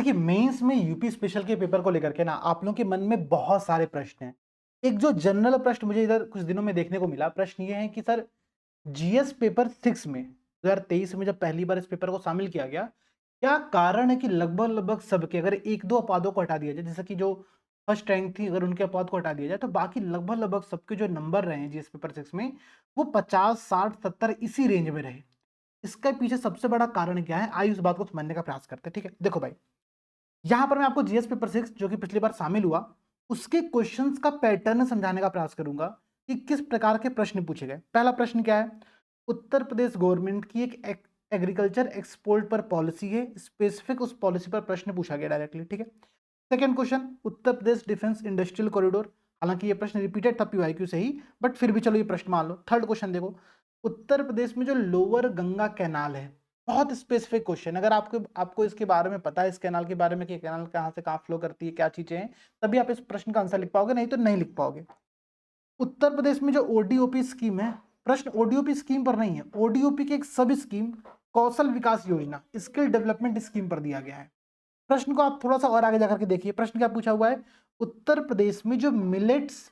देखिए, मेंस में UP special के पेपर को लेकर के ना आप लोगों के मन में बहुत सारे प्रश्न हैं। एक जो जनरल प्रश्न मुझे इधर कुछ दिनों में देखने को मिला, प्रश्न ये है कि सर जीएस पेपर 6 में 2023 में जब पहली बार इस पेपर को शामिल किया गया, क्या कारण है कि लगभग-लगभग सबके अगर 1-2 अपवादों को हटा दिया जाए, जैसे कि जो फर्स्ट रैंक थी अगर उनके अपवाद को हटा दिया जाए, तो बाकी लगभग-लगभग सबके जो नंबर रहे हैं जीएस पेपर 6 में, वो 50, 60, 70 इसी रेंज में रहे। इसके पीछे सबसे बड़ा कारण क्या है? आइए उस बात को समझने का प्रयास करते हैं, ठीक है? देखो भाई, यहाँ पर मैं आपको जीएस पेपर 6 जो कि पिछली बार शामिल हुआ, उसके क्वेश्चंस का पैटर्न समझाने का प्रयास करूंगा कि किस प्रकार के प्रश्न पूछे गए। पहला प्रश्न क्या है? उत्तर प्रदेश गवर्नमेंट की एक एग्रीकल्चर एक्सपोर्ट पर पॉलिसी है, स्पेसिफिक उस पॉलिसी पर प्रश्न पूछा गया डायरेक्टली, ठीक है। Second question, Uttar Pradesh defence industrial corridor, हालांकि ये प्रश्न रिपीटेड था पीवाईक्यू से ही, बट फिर भी चलो ये प्रश्न मान लो। थर्ड क्वेश्चन देखो, उत्तर प्रदेश में जो लोअर गंगा कैनाल है, बहुत स्पेसिफिक क्वेश्चन, अगर आपको आपको इसके बारे में पता है, इस कैनाल के बारे में कि कैनाल कहाँ से कहाँ फ्लो करती है, क्या चीजें हैं, तभी आप इस प्रश्न का आंसर लिख पाओगे, नहीं तो नहीं लिख पाओगे। उत्तर प्रदेश में जो ओडीओपी स्कीम है, प्रश्न ओडीओपी स्कीम पर नहीं है, ओडीओपी की एक सब स्कीम कौशल विकास योजना, स्किल डेवलपमेंट स्कीम पर दिया गया है। प्रश्न को आप थोड़ा सा और आगे जाकर के देखिए, प्रश्न क्या पूछा हुआ है? उत्तर प्रदेश में जो मिलेट्स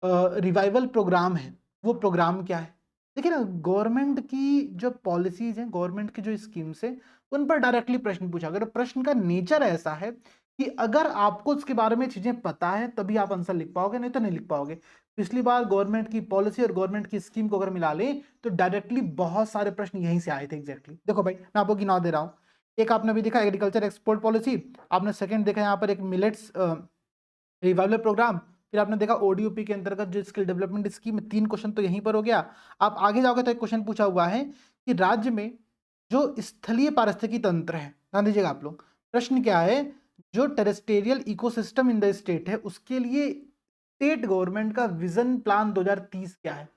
रिवाइवल प्रोग्राम है, वो प्रोग्राम क्या है? देखिए ना, गवर्नमेंट की जो पॉलिसीज हैं, गवर्नमेंट की जो स्कीम्स है, उन पर डायरेक्टली प्रश्न पूछा गया। तो प्रश्न का नेचर ऐसा है कि अगर आपको उसके बारे में चीजें पता है तभी आप आंसर लिख पाओगे, नहीं तो नहीं लिख पाओगे। पिछली बार गवर्नमेंट की पॉलिसी और गवर्नमेंट की स्कीम को अगर मिला लें तो डायरेक्टली बहुत सारे प्रश्न यहीं से आए थे एग्जैक्टली। देखो भाई, मैं आपको गिना दे रहा हूँ। एक आपने भी देखा एग्रीकल्चर एक्सपोर्ट पॉलिसी, आपने सेकंड देखा यहाँ पर एक मिलेट्स रिवाइवल प्रोग्राम, फिर आपने देखा ओडीओपी के अंतर्गत जो स्किल डेवलपमेंट स्कीम, 3 क्वेश्चन तो यहीं पर हो गया। आप आगे जाओगे तो एक क्वेश्चन पूछा हुआ है कि राज्य में जो स्थलीय पारिस्थितिकी तंत्र है, ध्यान दीजिएगा आप लोग, प्रश्न क्या है? जो terrestrial ecosystem in the state है, उसके लिए स्टेट गवर्नमेंट का विजन प्लान 2030 क्या है?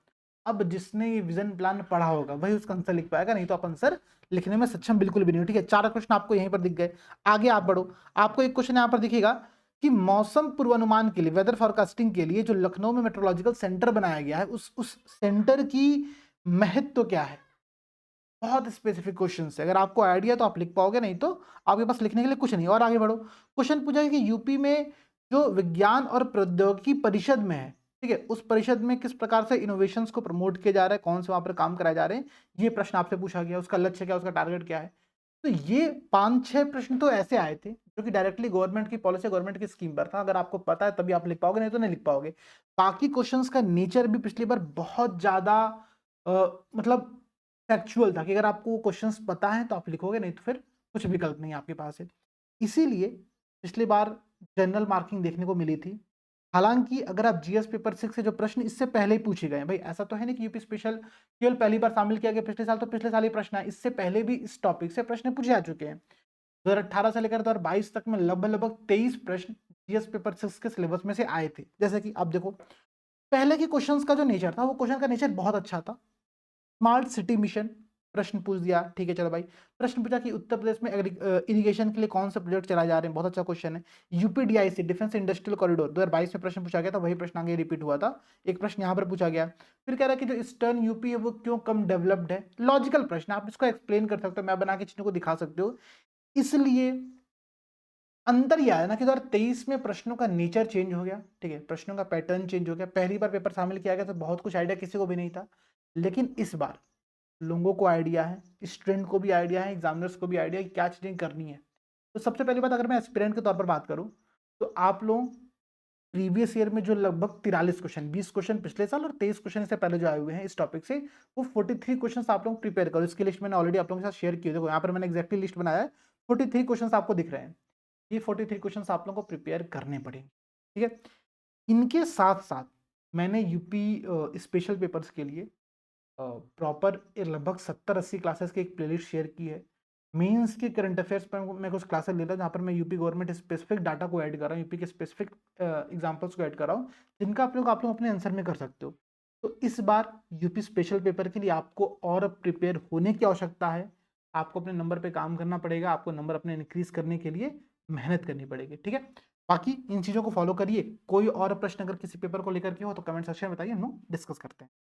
अब जिसने ये विजन प्लान पढ़ा होगा वही उसका आंसर लिख पाएगा, नहीं तो आप आंसर लिखने में सक्षम बिल्कुल भी नहीं हो, ठीक है। 4 क्वेश्चन आपको यहीं पर दिख गए। आगे आप बढ़ो, आपको एक क्वेश्चन यहाँ पर दिखेगा कि मौसम पूर्वानुमान के लिए, वेदर फोरकास्टिंग के लिए जो लखनऊ में मेट्रोलॉजिकल सेंटर बनाया गया है, उस सेंटर की महत्व क्या है? बहुत स्पेसिफिक क्वेश्चन है, अगर आपको आइडिया तो आप लिख पाओगे, नहीं तो आपके पास लिखने के लिए कुछ नहीं। और आगे बढ़ो, क्वेश्चन पूछा है कि यूपी में जो विज्ञान और प्रौद्योगिकी परिषद में है, ठीक है, उस परिषद में किस प्रकार से इनोवेशंस को प्रमोट किया जा रहा है, कौन से वहां पर काम कराए जा रहे हैं, ये प्रश्न आपसे पूछा गया। उसका लक्ष्य क्या, उसका टारगेट क्या है? तो ये 5-6 प्रश्न तो ऐसे आए थे जो कि डायरेक्टली गवर्नमेंट की पॉलिसी, गवर्नमेंट की स्कीम पर था। अगर आपको पता है तभी आप लिख पाओगे, नहीं तो नहीं लिख पाओगे। बाकी क्वेश्चंस का नेचर भी पिछली बार बहुत ज्यादा मतलब फैक्चुअल था कि अगर आपको क्वेश्चंस पता है तो आप लिखोगे, नहीं तो फिर कुछ विकल्प नहीं आपके पास है। इसीलिए पिछली बार जनरल मार्किंग देखने को मिली थी। हालांकि अगर आप जीएस पेपर 6 से जो प्रश्न इससे पहले ही पूछे गए, भाई ऐसा तो है नहीं कि यूपी स्पेशल केवल पहली बार शामिल किया गया पिछले साल, तो पिछले साल ही प्रश्न है, इससे पहले भी इस टॉपिक से प्रश्न पूछे जा चुके हैं। 2018 से लेकर 2022 तक में लगभग 23 प्रश्न जीएस पेपर 6 के सिलेबस में से आए थे। जैसे कि आप देखो, पहले के क्वेश्चंस का जो नेचर था, वो क्वेश्चन का नेचर बहुत अच्छा था। स्मार्ट सिटी मिशन प्रश्न पूछ दिया, ठीक है चलो भाई। प्रश्न पूछा कि उत्तर प्रदेश में इरिगेशन के लिए कौन से प्रोजेक्ट चलाए जा रहे हैं, बहुत अच्छा क्वेश्चन है। यूपीडीआईसी डिफेंस इंडस्ट्रियल कॉरिडोर 2022 में प्रश्न पूछा गया था, वही प्रश्न आगे रिपीट हुआ था, एक प्रश्न यहाँ पर पूछा गया। फिर कह रहा है कि जो ईस्टर्न यूपी है वो क्यों कम डेवलप्ड है, लॉजिकल प्रश्न, आप इसको एक्सप्लेन कर सकते हो, मैं बना के चीजों को दिखा सकते हो। इसलिए अंतर यह है ना कि 2023 में प्रश्नों का नेचर चेंज हो गया, ठीक है, प्रश्नों का पैटर्न चेंज हो गया। पहली बार पेपर शामिल किया गया तो बहुत कुछ आइडिया किसी को भी नहीं था, लेकिन इस बार लोगों को आइडिया है, स्टूडेंट को भी आइडिया है, एग्जामिनर्स को भी आइडिया है कि क्या चीजें करनी है। तो सबसे पहली बात, अगर मैं एस्पिरेंट के तौर पर बात करूं, तो आप लोग प्रीवियस ईयर में जो लगभग 43 क्वेश्चन, 20 क्वेश्चन पिछले साल और 23 क्वेश्चन इससे पहले जो आए हुए हैं इस टॉपिक से, वो 43 क्वेश्चन आप लोग प्रिपेयर करो। इसकी लिस्ट मैंने ऑलरेडी आप लोगों के साथ शेयर की है, देखो यहाँ पर मैंने एक्जैक्टली लिस्ट बनाया है, 43 क्वेश्चन आपको दिख रहे हैं। ये 43 क्वेश्चन आप लोगों को प्रिपेयर करने पड़ेंगे, ठीक है। इनके साथ साथ मैंने यूपी स्पेशल पेपर्स के लिए प्रॉपर लगभग 70-80 क्लासेस की एक प्लेलिस्ट शेयर की है। मेंस के करंट अफेयर्स पर मैं कुछ क्लासेस ले रहा हूँ जहाँ पर मैं यूपी गवर्नमेंट स्पेसिफिक डाटा को ऐड कर रहा हूँ, यूपी के स्पेसिफिक एग्जांपल्स को ऐड कर रहा हूँ, जिनका आप लोग अपने आंसर में कर सकते हो। तो इस बार यूपी स्पेशल पेपर के लिए आपको और प्रिपेयर होने की आवश्यकता है। आपको अपने नंबर पे काम करना पड़ेगा, आपको नंबर अपने इंक्रीज करने के लिए मेहनत करनी पड़ेगी, ठीक है। बाकी इन चीज़ों को फॉलो करिए। कोई और प्रश्न अगर किसी पेपर को लेकर के हो तो कमेंट सेक्शन में बताइए, हम लोग डिस्कस करते हैं।